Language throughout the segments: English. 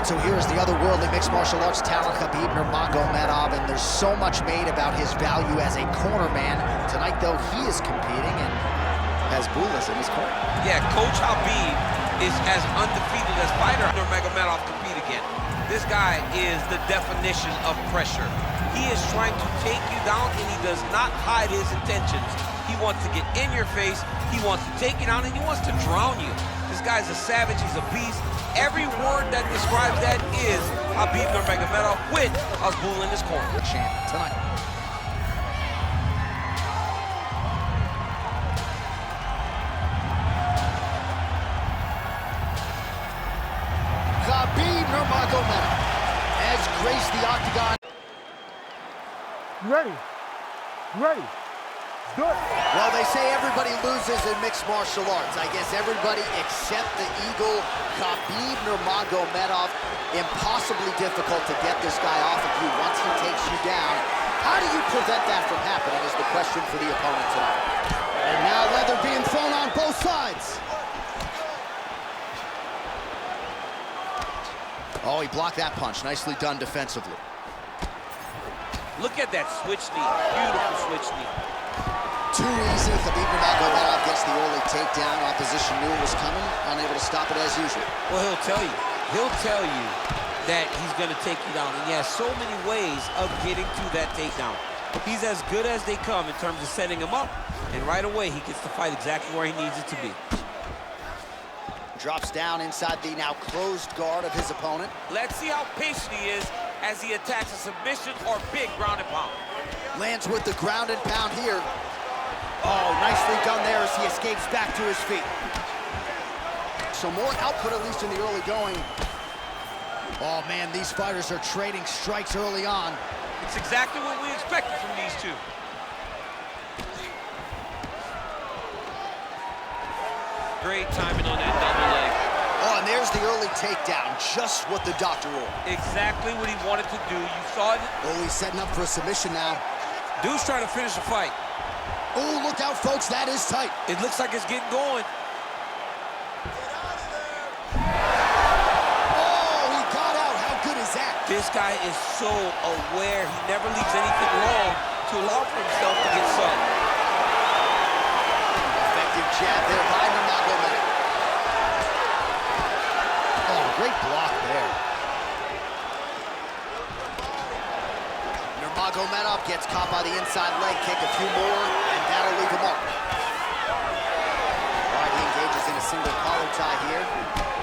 right, so here's the otherworldly mixed martial arts talent, Khabib Nurmagomedov, and there's so much made about his value as a corner man. Tonight, though, he is competing and has Bulas in his corner. Yeah, Coach Habib is as undefeated as fighter Nurmagomedov compete again. This guy is the definition of pressure. He is trying to take you down, and he does not hide his intentions. He wants to get in your face, he wants to take you down, and he wants to drown you. This guy's a savage, he's a beast. Every word that describes that is Khabib Nurmagomedov with Azbul in his corner. Champ tonight. Khabib Nurmagomedov has graced the octagon. Ready? Ready? Do it. Well, they say everybody loses in mixed martial arts. I guess everybody except the Eagle, Khabib Nurmagomedov. Impossibly difficult to get this guy off of you once he takes you down. How do you prevent that from happening is the question for the opponent tonight. And now leather being thrown on both sides. Oh, he blocked that punch. Nicely done defensively. Look at that switch knee. Beautiful switch knee. Too easy. Khabib Nurmagomedov gets the early takedown. Opposition knew it was coming, unable to stop it as usual. Well, he'll tell you. He'll tell you that he's going to take you down. And he has so many ways of getting to that takedown. He's as good as they come in terms of setting him up. And right away, he gets the fight exactly where he needs it to be. Drops down inside the now closed guard of his opponent. Let's see how patient he is as he attacks a submission or big ground and pound. Lands with the ground and pound here. Oh, nicely done there as he escapes back to his feet. So more output, at least in the early going. Oh, man, these fighters are trading strikes early on. It's exactly what we expected from these two. Great timing on that double leg. Oh, and there's the early takedown, just what the doctor ordered. Exactly what he wanted to do. You saw it. Oh, he's setting up for a submission now. Dude's trying to finish the fight. Oh, look out, folks, that is tight. It looks like it's getting going. Oh, he got out. How good is that? This guy is so aware. He never leaves anything long to allow for himself to get subbed. Effective jab there by Nurmagomedov. Oh, great block there. Nurmagomedov gets caught by the inside leg kick. A few more, and that'll leave a mark. All right, he engages in a single collar tie here.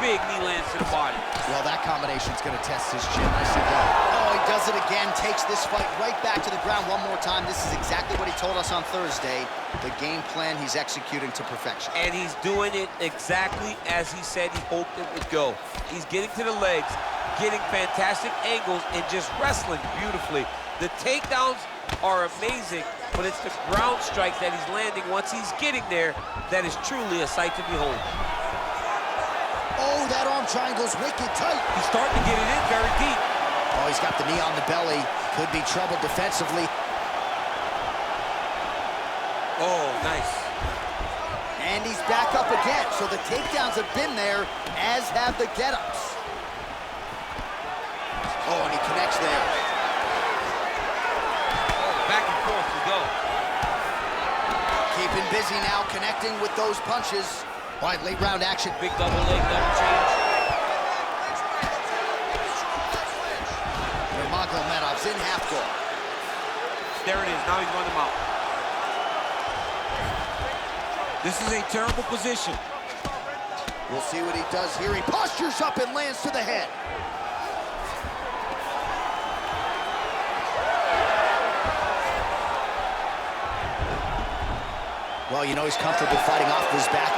Big knee lands to the body. Well, that combination's going to test his chin. Nicely done. Oh, he does it again. Takes this fight right back to the ground one more time. This is exactly what he told us on Thursday. The game plan he's executing to perfection. And he's doing it exactly as he said he hoped it would go. He's getting to the legs, getting fantastic angles, and just wrestling beautifully. The takedowns are amazing, but it's the ground strike that he's landing once he's getting there that is truly a sight to behold. Oh, that arm triangle's wicked tight. He's starting to get it in very deep. Oh, he's got the knee on the belly. Could be trouble defensively. Oh, nice. And he's back up again. So the takedowns have been there, as have the get-ups. Oh, and he connects there. Back and forth we go. Keeping busy now, connecting with those punches. All right, late round action. Big double leg, double change. Nurmagomedov's in half guard. There it is, now he's running him out. This is a terrible position. We'll see what he does here. He postures up and lands to the head. Well, you know he's comfortable fighting off his back.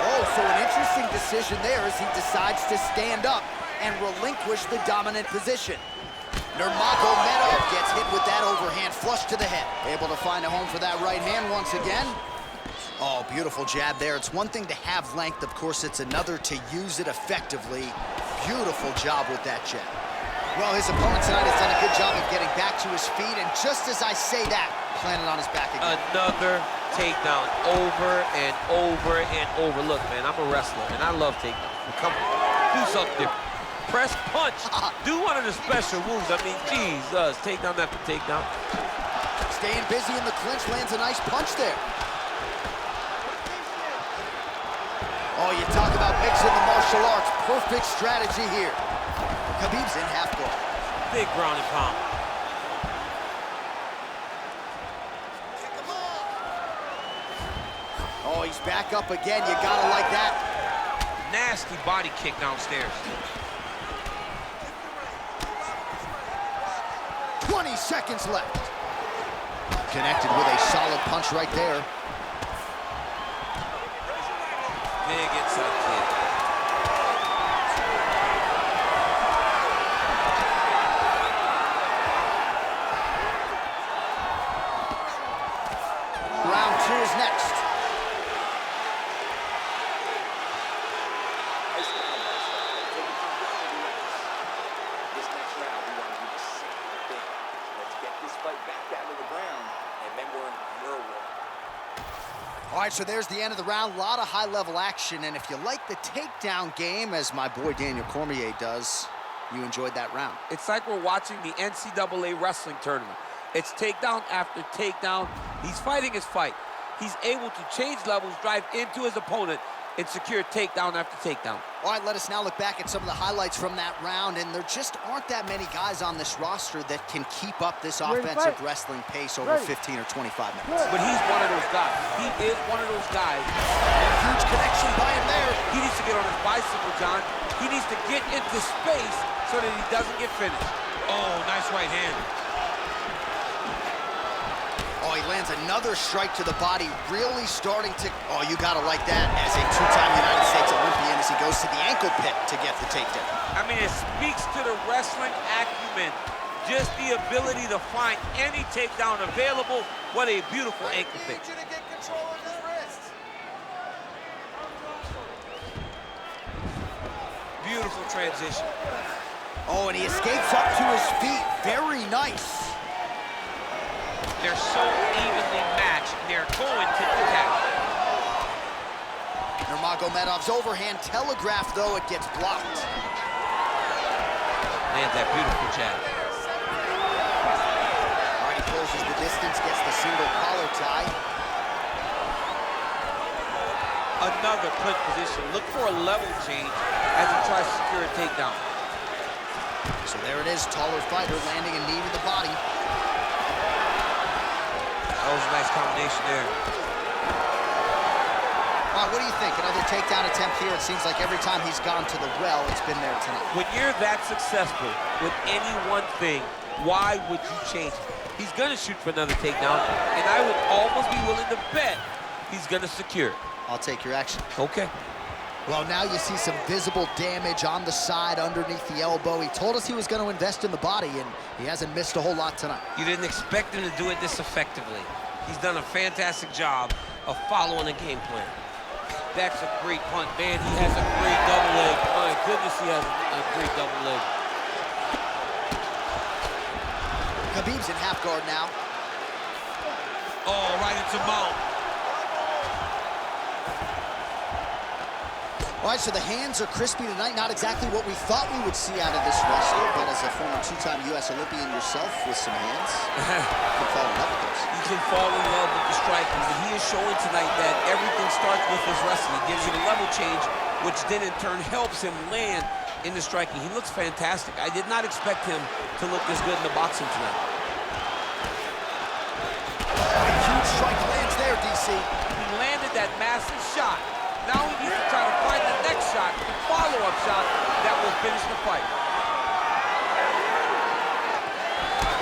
Oh, so an interesting decision there as he decides to stand up and relinquish the dominant position. Nurmagomedov gets hit with that overhand flush to the head. Able to find a home for that right hand once again. Oh, beautiful jab there. It's one thing to have length, of course, it's another to use it effectively. Beautiful job with that jab. Well, his opponent tonight has done a good job of getting back to his feet, and just as I say that, planted on his back again. Another takedown over and over and over. Look, man, I'm a wrestler, and I love takedowns. Come on, do something different. press punch. Do one of the special moves. I mean, Jesus, takedown after takedown. Staying busy in the clinch, lands a nice punch there. Oh, you talk about mixing the martial arts. Perfect strategy here. Khabib's in half guard. Big ground and pound. Oh, he's back up again. You gotta like that. Nasty body kick downstairs. 20 seconds left. Connected with a solid punch right there. Big inside kick. Round 2 is next. This next round, we want to do the same thing. Let's get this fight back down to the ground, and then we're in your world. All right, so there's the end of the round. A lot of high-level action, and if you like the takedown game, as my boy Daniel Cormier does, you enjoyed that round. It's like we're watching the NCAA wrestling tournament. It's takedown after takedown. He's fighting his fight. He's able to change levels, drive into his opponent, and secure takedown after takedown. All right, let us now look back at some of the highlights from that round, and there just aren't that many guys on this roster that can keep up this offensive wrestling pace over 15 or 25 minutes. But he's one of those guys. He is one of those guys. Huge connection by him there. He needs to get on his bicycle, John. He needs to get into space so that he doesn't get finished. Oh, nice right hand. Oh, he lands another strike to the body, really starting to... Oh, you gotta like that as a two-time United States Olympian as he goes to the ankle pit to get the takedown. I mean, it speaks to the wrestling acumen. Just the ability to find any takedown available. What a beautiful ankle pick. I need you to get control of his wrist. Beautiful transition. Oh, and he escapes up to his feet. Very nice. They're so evenly matched. They're going to the tap. Nurmagomedov's overhand telegraphed, though it gets blocked. Lands that beautiful jab. All right, he closes the distance, gets the single collar tie. Another clinch position. Look for a level change as he tries to secure a takedown. So there it is, taller fighter landing a knee to the body. That was a nice combination there. All right, what do you think? Another takedown attempt here. It seems like every time he's gone to the well, it's been there tonight. When you're that successful with any one thing, why would you change it? He's going to shoot for another takedown, and I would almost be willing to bet he's going to secure it. I'll take your action. Okay. Well, now you see some visible damage on the side underneath the elbow. He told us he was going to invest in the body, and he hasn't missed a whole lot tonight. You didn't expect him to do it this effectively. He's done a fantastic job of following a game plan. That's a great punt, man. He has a great double leg. My goodness, he has a great double leg. Khabib's in half guard now. Oh, right into mount. All right, so the hands are crispy tonight. Not exactly what we thought we would see out of this wrestler, but as a former two-time U.S. Olympian yourself with some hands, you can fall in love with those. You can fall in love with the striking, but he is showing tonight that everything starts with his wrestling. It gives you the level change, which then in turn helps him land in the striking. He looks fantastic. I did not expect him to look this good in the boxing tonight. Huge strike lands there, DC. He landed that massive shot. Now he needs to try to find the next shot, the follow-up shot that will finish the fight.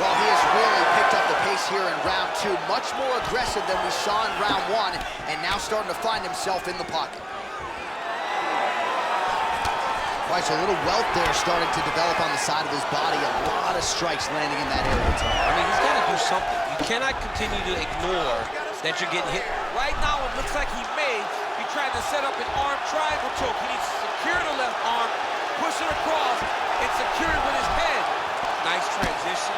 Well, he has really picked up the pace here in round 2. Much more aggressive than we saw in round 1, and now starting to find himself in the pocket. Right, so a little welt there starting to develop on the side of his body. A lot of strikes landing in that area. I mean, he's got to do something. You cannot continue to ignore that you're getting hit. Right now, it looks like he may be trying to set up an arm triangle choke. He needs to secure the left arm, push it across, and secure it with his head. Nice transition.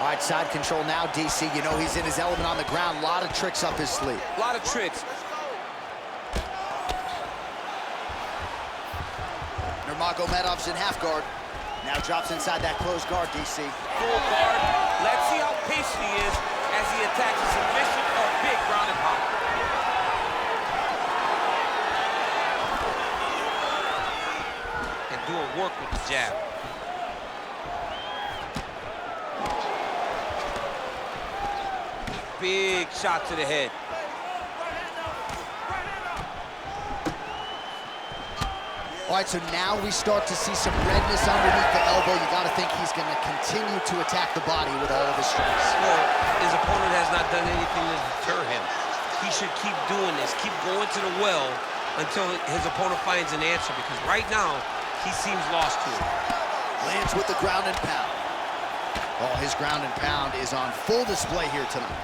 All right, side control now, DC. You know he's in his element on the ground. A lot of tricks up his sleeve. A lot of tricks. Nurmagomedov's in half guard. Now drops inside that closed guard, DC. Full guard. Let's see how patient he is as he attacks a submission or big ground and pound. And doing work with the jab. Big shot to the head. All right, so now we start to see some redness underneath the elbow. You got to think he's going to continue to attack the body with all of his strikes. Well, his opponent has not done anything to deter him. He should keep doing this, keep going to the well until his opponent finds an answer, because right now, he seems lost to it. Lands with the ground and pound. Oh, his ground and pound is on full display here tonight.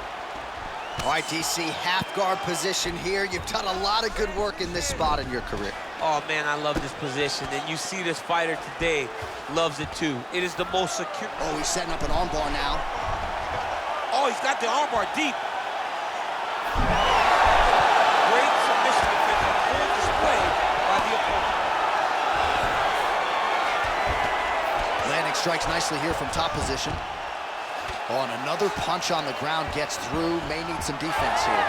All right, DC, half guard position here. You've done a lot of good work in this spot in your career. Oh, man, I love this position. And you see this fighter today loves it, too. It is the most secure. Oh, he's setting up an armbar now. Oh, he's got the armbar deep. Great submission defense on full display by the opponent. Landing strikes nicely here from top position. Oh, and another punch on the ground gets through. May need some defense here.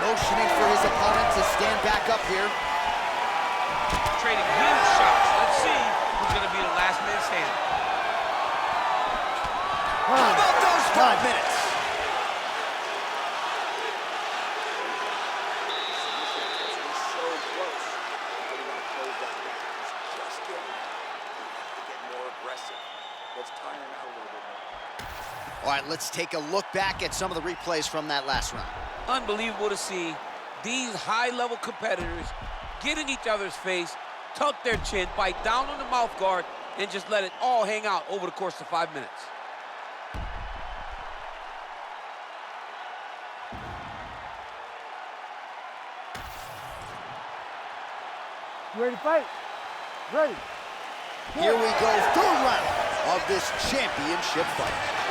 Motioning for his opponent to stand back up here. Trading huge shots. Let's see who's going to be the last man standing. How about those 5 minutes? So close. Now we want to close that gap. He's just getting there. We have to get more aggressive. Let's tire him out a little bit more. All right, let's take a look back at some of the replays from that last round. Unbelievable to see these high-level competitors get in each other's face, tuck their chin, bite down on the mouth guard, and just let it all hang out over the course of 5 minutes. You ready to fight? Ready. Here we go, third round of this championship fight.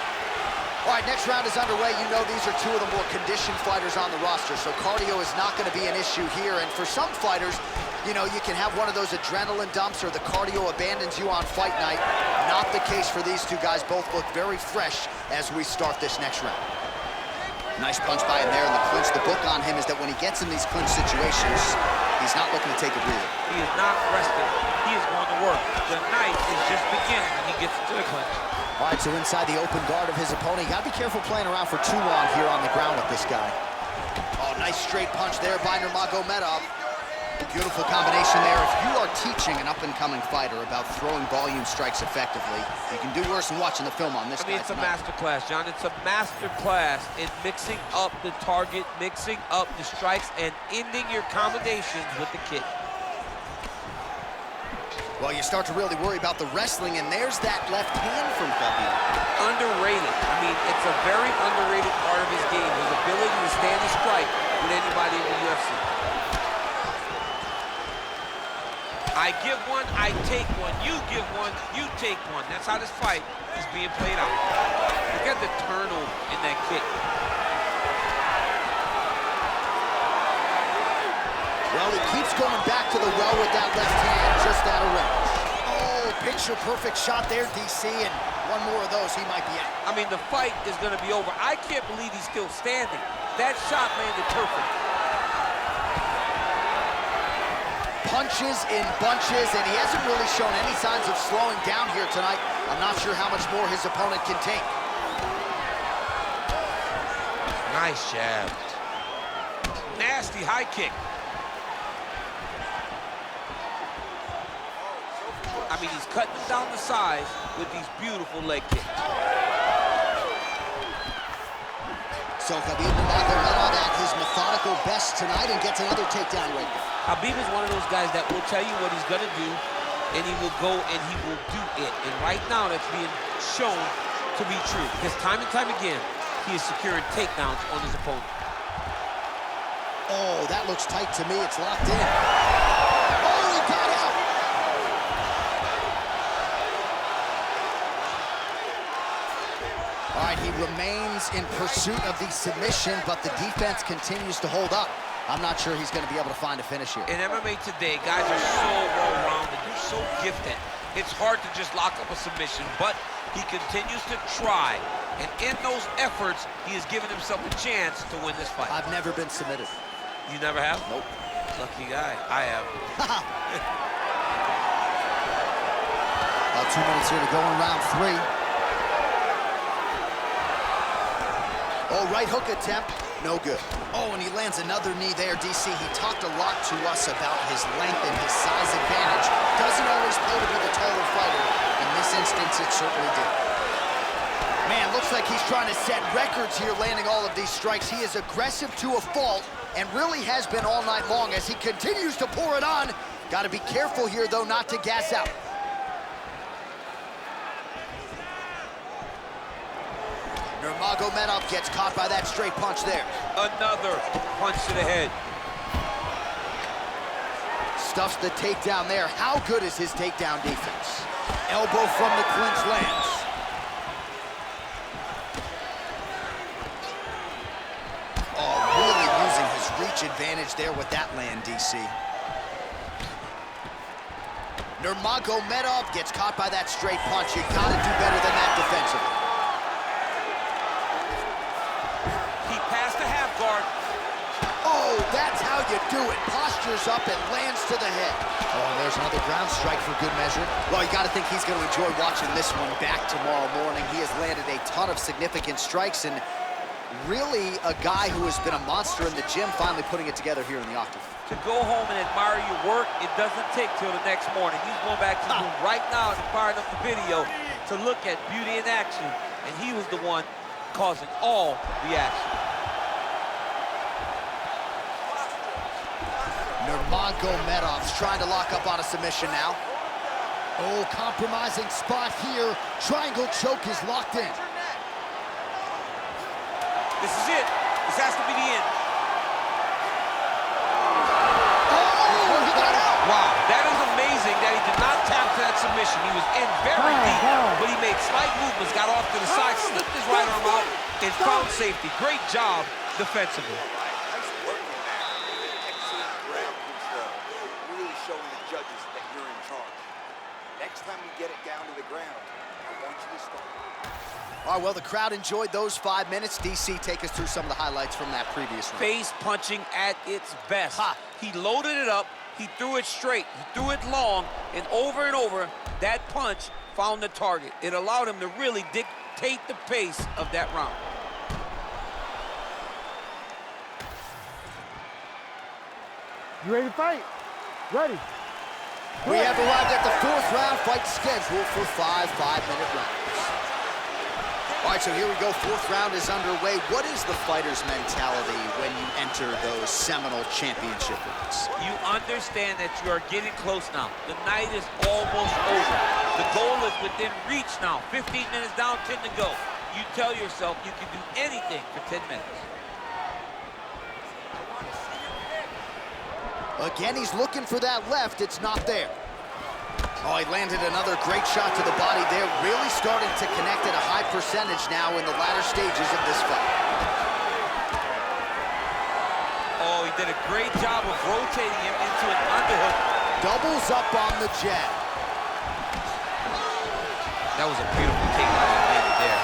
All right, next round is underway. You know these are two of the more conditioned fighters on the roster, so cardio is not going to be an issue here. And for some fighters, you know, you can have one of those adrenaline dumps or the cardio abandons you on fight night. Not the case for these two guys. Both look very fresh as we start this next round. Nice punch by him there, and the clinch. The book on him is that when he gets in these clinch situations, he's not looking to take a breather. He is not resting. He is going to work. The night is just beginning when he gets to the clinch. All right, so inside the open guard of his opponent, you gotta be careful playing around for too long here on the ground with this guy. Oh, nice straight punch there by Nurmagomedov. Beautiful combination there. If you are teaching an up-and-coming fighter about throwing volume strikes effectively, you can do worse than watching the film on this guy. It's a master class, John. It's a master class in mixing up the target, mixing up the strikes, and ending your combinations with the kick. Well, you start to really worry about the wrestling, and there's that left hand from Khabib. Underrated. I mean, it's a very underrated part of his game, his ability to stand a strike with anybody in the UFC. I give one, I take one. You give one, you take one. That's how this fight is being played out. Look at the turnover in that kick. Well, he keeps going back to the well with that left hand, just out of range. Oh, picture-perfect shot there, DC, and one more of those, he might be out. I mean, the fight is going to be over. I can't believe he's still standing. That shot landed perfect. Punches in bunches, and he hasn't really shown any signs of slowing down here tonight. I'm not sure how much more his opponent can take. Nice jab. Nasty high kick. I mean, he's cutting down the size with these beautiful leg kicks. So Khabib Nurmagomedov at his methodical best tonight and gets another takedown right there. Khabib is one of those guys that will tell you what he's gonna do, and he will go and he will do it. And right now, that's being shown to be true, because time and time again, he is securing takedowns on his opponent. Oh, that looks tight to me. It's locked in. Oh, he got out. All right, he remains in pursuit of the submission, but the defense continues to hold up. I'm not sure he's going to be able to find a finish here. In MMA today, guys are so well-rounded. They're so gifted. It's hard to just lock up a submission, but he continues to try. And in those efforts, he has given himself a chance to win this fight. I've never been submitted. You never have? Nope. Lucky guy. I have. About 2 minutes here to go in round 3. Oh, right hook attempt. No good. Oh, and he lands another knee there, DC. He talked a lot to us about his length and his size advantage. Doesn't always play to be the taller fighter. In this instance, it certainly did. Man, looks like he's trying to set records here, landing all of these strikes. He is aggressive to a fault, and really has been all night long as he continues to pour it on. Got to be careful here, though, not to gas out. Nurmagomedov gets caught by that straight punch there. Another punch to the head. Stuffs the takedown there. How good is his takedown defense? Elbow from the clinch lands. Oh, really using his reach advantage there with that land, DC. Nurmagomedov gets caught by that straight punch. You gotta do better than that defensively. Guard. Oh, that's how you do it. Postures up and lands to the head. Oh, and there's another ground strike for good measure. Well, you got to think he's going to enjoy watching this one back tomorrow morning. He has landed a ton of significant strikes, and really a guy who has been a monster in the gym, finally putting it together here in the octagon. To go home and admire your work, it doesn't take till the next morning. He's going back to the room right now and firing up the video to look at beauty in action, and he was the one causing all the action. Nurmagomedov's trying to lock up on a submission now. Oh, compromising spot here. Triangle choke is locked in. This is it. This has to be the end. Oh, he got out. Wow, that is amazing that he did not tap to that submission. He was in very deep, but he made slight movements, got off to the side, slipped his right arm out, and found safety. Great job defensively. Next time you get it down to the ground, I want you to start. All right, well, the crowd enjoyed those 5 minutes. DC, take us through some of the highlights from that previous round. Face punching at its best. He loaded it up, he threw it straight, he threw it long, and over, that punch found the target. It allowed him to really dictate the pace of that round. You ready to fight? Ready. We have arrived at the 4th round, fight scheduled for 5 5-minute rounds. All right, so here we go. 4th round is underway. What is the fighter's mentality when you enter those seminal championship rounds? You understand that you are getting close now. The night is almost over. The goal is within reach now. 15 minutes down, 10 to go. You tell yourself you can do anything for 10 minutes. Again, he's looking for that left. It's not there. Oh, he landed another great shot to the body there. Really starting to connect at a high percentage now in the latter stages of this fight. Oh, he did a great job of rotating him into an underhook. Doubles up on the jab. That was a beautiful takedown he landed there.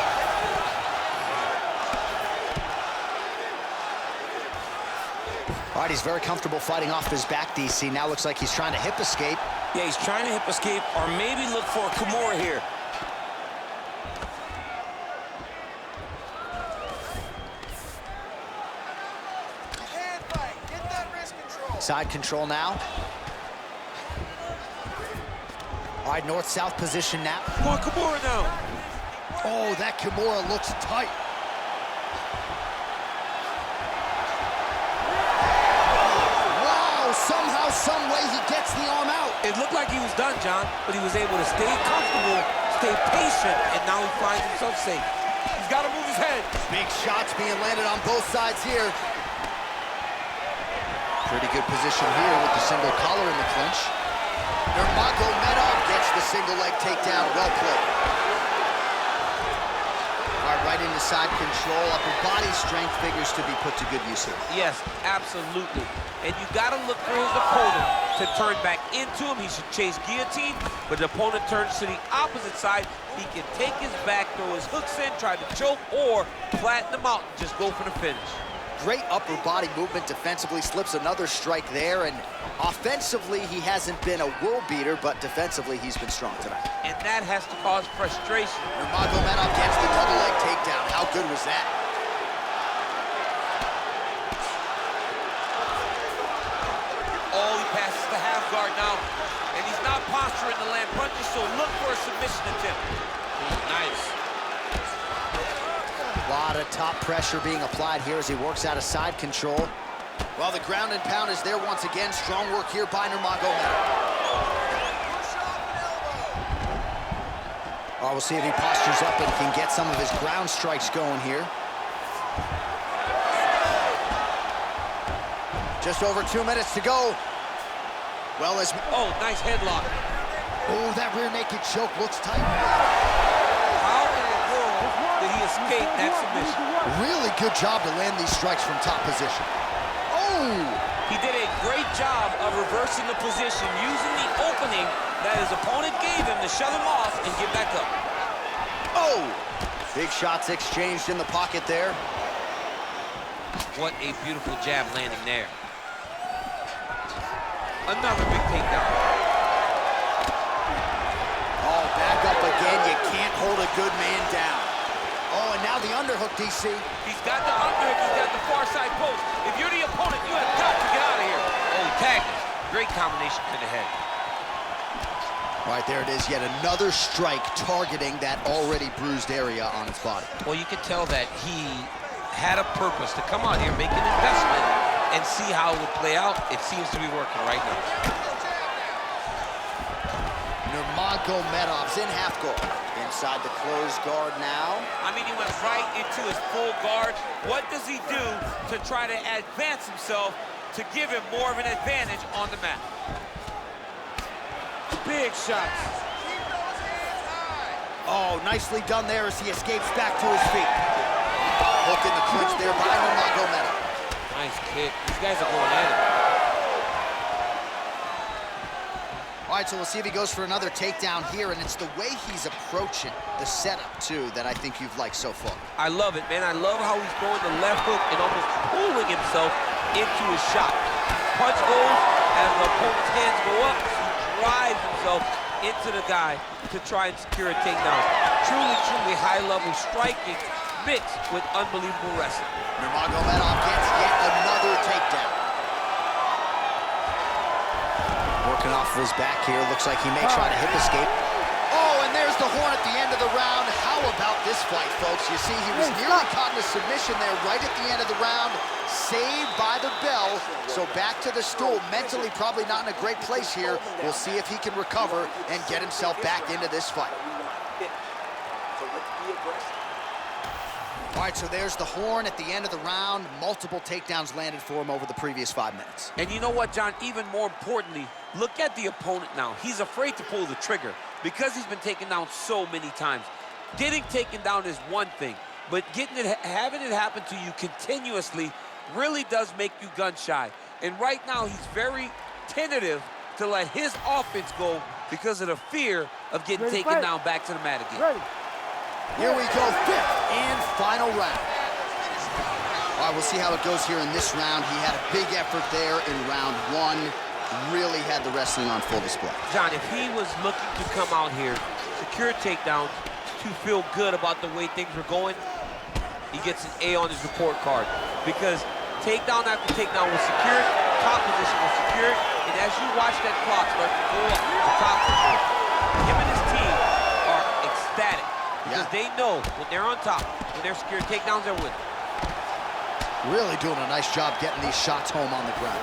All right, he's very comfortable fighting off his back, DC. Now looks like he's trying to hip escape. Yeah, he's trying to hip escape or maybe look for a Kimura here. Hand fight. Get that wrist control. Side control now. All right, north-south position now. Come on, Kimura now. Oh, that Kimura looks tight. Somehow, some way, he gets the arm out. It looked like he was done, John, but he was able to stay comfortable, stay patient, and now he finds himself safe. He's got to move his head. Big shots being landed on both sides here. Pretty good position here with the single collar in the clinch. Nurmagomedov gets the single leg takedown. Well played. All right, right into side control. Upper body strength figures to be put to good use here. Yes, absolutely. And you got to look for his opponent to turn back into him. He should chase guillotine, but the opponent turns to the opposite side. He can take his back, throw his hooks in, try to choke, or flatten him out and just go for the finish. Great upper body movement defensively, slips another strike there, and offensively, he hasn't been a world beater, but defensively, he's been strong tonight. And that has to cause frustration. Nurmagomedov gets the double leg takedown. How good was that? Oh, he passes the half guard now, and he's not posturing to land punches, so look for a submission attempt. Nice. A lot of top pressure being applied here as he works out of side control. Well, the ground and pound is there once again. Strong work here by Nurmagomedov. Oh, we'll see if he postures up and can get some of his ground strikes going here. Just over 2 minutes to go. Well, as... Oh, nice headlock. Oh, that rear naked choke looks tight. How in the world did he escape that submission? Really good job to land these strikes from top position. Oh! He did a great job of reversing the position, using the opening that his opponent gave him to shove him off and get back up. Oh! Big shots exchanged in the pocket there. What a beautiful jab landing there. Another big takedown. Oh, back up again. You can't hold a good man down. Oh, and now the underhook, DC. He's got the underhook, he's got the far side post. If you're the opponent, you have got to get out of here. Oh, he tagged him. Great combination to the head. All right, there it is. Yet another strike targeting that already bruised area on his body. Well, you could tell that he had a purpose to come out here, make an investment, and see how it would play out. It seems to be working right now. Nurmagomedov's in half guard. Inside the closed guard now. I mean, he went right into his full guard. What does he do to try to advance himself to give him more of an advantage on the mat? Big shots. Oh, nicely done there as he escapes back to his feet. Hook in the clinch there by Nurmagomedov. Nice kick. These guys are going at it. All right, so we'll see if he goes for another takedown here, and it's the way he's approaching the setup, too, that I think you've liked so far. I love it, man. I love how he's throwing the left hook and almost pulling himself into his shot. Punch goes as the opponent's hands go up. He drives himself into the guy to try and secure a takedown. Truly, truly high-level striking mixed with unbelievable wrestling. Nurmagomedov gets yet another takedown. Working off of his back here. Looks like he may try to hip escape. Oh, and there's the horn at the end of the round. How about this fight, folks? You see, he was nearly caught in a submission there right at the end of the round. Saved by the bell. So back to the stool. Mentally probably not in a great place here. We'll see if he can recover and get himself back into this fight. So let's be aggressive. All right, so there's the horn at the end of the round. Multiple takedowns landed for him over the previous 5 minutes. And you know what, John? Even more importantly, look at the opponent now. He's afraid to pull the trigger because he's been taken down so many times. Getting taken down is one thing, but having it happen to you continuously really does make you gun shy. And right now, he's very tentative to let his offense go because of the fear of getting taken down back to the mat again. Ready. Here we go, fifth and final round. All right, we'll see how it goes here in this round. He had a big effort there in round one. Really had the wrestling on full display. John, if he was looking to come out here, secure takedowns, to feel good about the way things were going, he gets an A on his report card. Because takedown after takedown was secured, top position was secured, and as you watch that clock start to go up to top position, him and his team are ecstatic. Because they know when they're on top, when they're secured takedowns, they're winning. Really doing a nice job getting these shots home on the ground.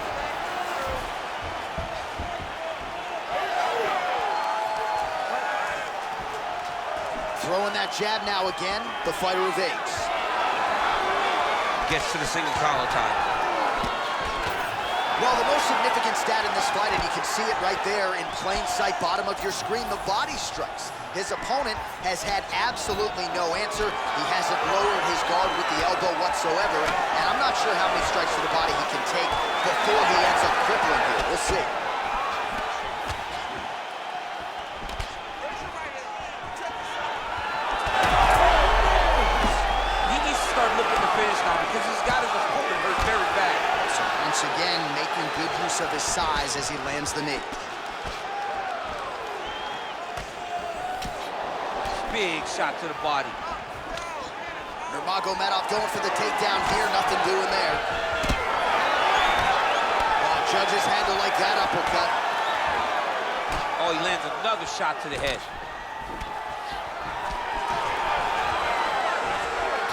Throwing that jab now again, the fighter evades. Gets to the single collar tie. Well, the most significant stat in this fight, and you can see it right there in plain sight, bottom of your screen, the body strikes. His opponent has had absolutely no answer. He hasn't lowered his guard with the elbow whatsoever, and I'm not sure how many strikes to the body he can take before he ends up crippling here. We'll see. He needs to start looking to finish now because he's got his opponent hurt very bad. So once again, making good use of his size as he lands the knee. Big shot to the body. Nurmagomedov going for the takedown here, nothing doing there. Oh, judges had to like that uppercut. Oh, he lands another shot to the head.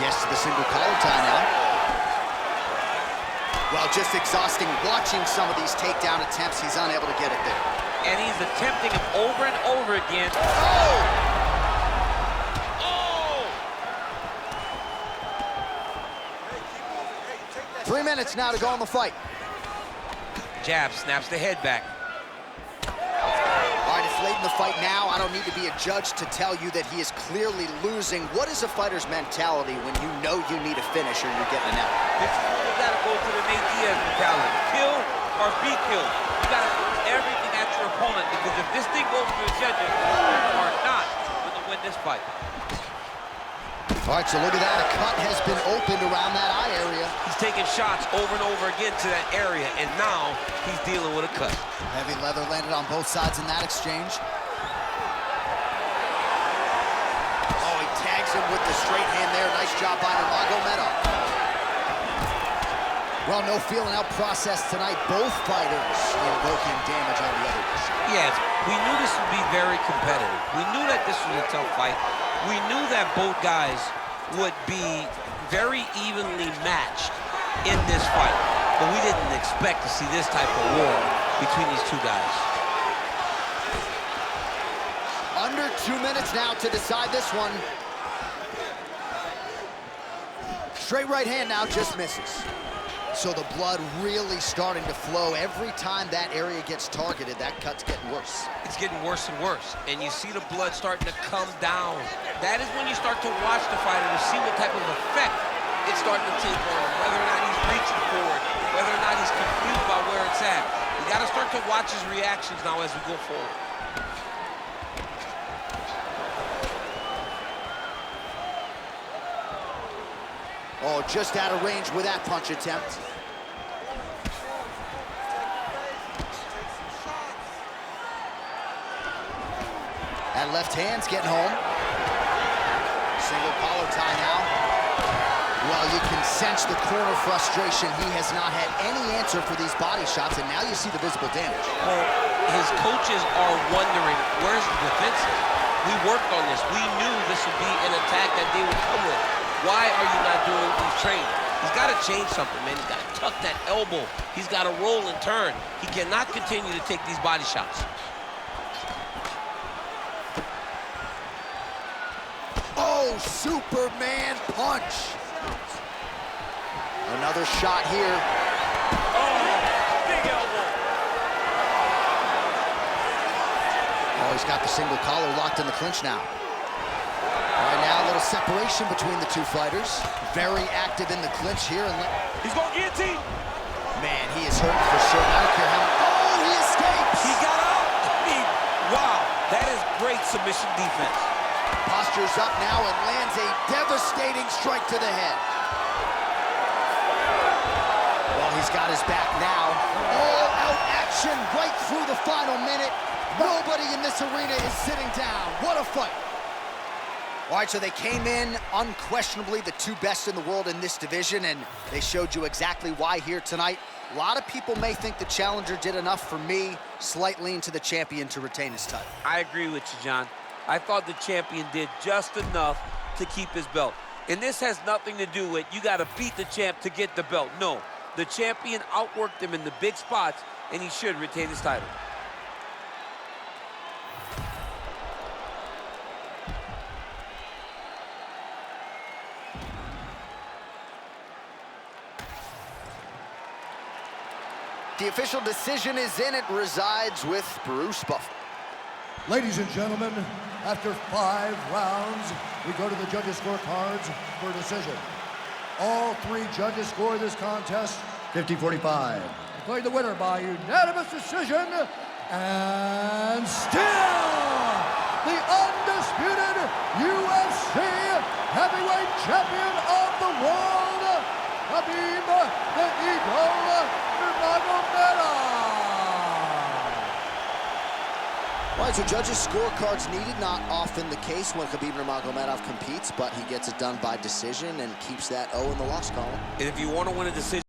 Gets to the single collar tie now. Well, just exhausting watching some of these takedown attempts. He's unable to get it there. And he's attempting him over and over again. Oh! 3 minutes now to go in the fight. Jab snaps the head back. All right, it's late in the fight now. I don't need to be a judge to tell you that he is clearly losing. What is a fighter's mentality when you know you need a finish or you're getting an out? This is when you gotta go to the Nate Diaz mentality. Kill or be killed. You gotta do everything at your opponent because if this thing goes to the judges, you are not gonna win this fight. All right, so look at that. A cut has been opened around that eye area. He's taking shots over and over again to that area, and now he's dealing with a cut. Heavy leather landed on both sides in that exchange. Oh, he tags him with the straight hand there. Nice job by Nurmagomedov. Well, no feeling out process tonight. Both fighters invoking damage on the other. Yes, we knew this would be very competitive. We knew that this was a tough fight. We knew that both guys would be very evenly matched in this fight, but we didn't expect to see this type of war between these two guys. Under 2 minutes now to decide this one. Straight right hand now, just misses. So the blood really starting to flow. Every time that area gets targeted, that cut's getting worse. It's getting worse and worse, and you see the blood starting to come down. That is when you start to watch the fighter to see what type of effect it's starting to take on him, whether or not he's reaching forward, whether or not he's confused by where it's at. You got to start to watch his reactions now as we go forward. Oh, just out of range with that punch attempt. That left hand's getting home. Single collar tie now. Well, you can sense the corner frustration. He has not had any answer for these body shots, and now you see the visible damage. Well, his coaches are wondering, where's the defenses? We worked on this. We knew this would be an attack that they would come with. Why are you not doing what we've trained? He's got to change something, man. He's got to tuck that elbow. He's got to roll and turn. He cannot continue to take these body shots. Oh, Superman punch. Another shot here. Oh, big elbow. Oh, he's got the single collar locked in the clinch now. All right, now a little separation between the two fighters. Very active in the clinch here. And he's going to guillotine. Man, he is hurting for sure. I don't care how many. Oh, he escapes. He got out. Wow, that is great submission defense. Postures up now and lands a devastating strike to the head. Well, he's got his back now. All-out action right through the final minute. Nobody in this arena is sitting down. What a fight. All right, so they came in unquestionably the two best in the world in this division, and they showed you exactly why here tonight. A lot of people may think the challenger did enough. For me, slight lean to the champion to retain his title. I agree with you, John. I thought the champion did just enough to keep his belt. And this has nothing to do with you got to beat the champ to get the belt. No, the champion outworked him in the big spots, and he should retain his title. The official decision is in. It resides with Bruce Buffer. Ladies and gentlemen, after 5 rounds, we go to the judges' scorecards for a decision. All 3 judges score this contest 50-45. Declared the winner by unanimous decision, and still the undisputed UFC heavyweight champion of the world, Khabib the Eagle Nurmagomedov. All right, so judges' scorecards needed. Not often the case when Khabib Nurmagomedov competes, but he gets it done by decision and keeps that O in the loss column. And if you want to win a decision,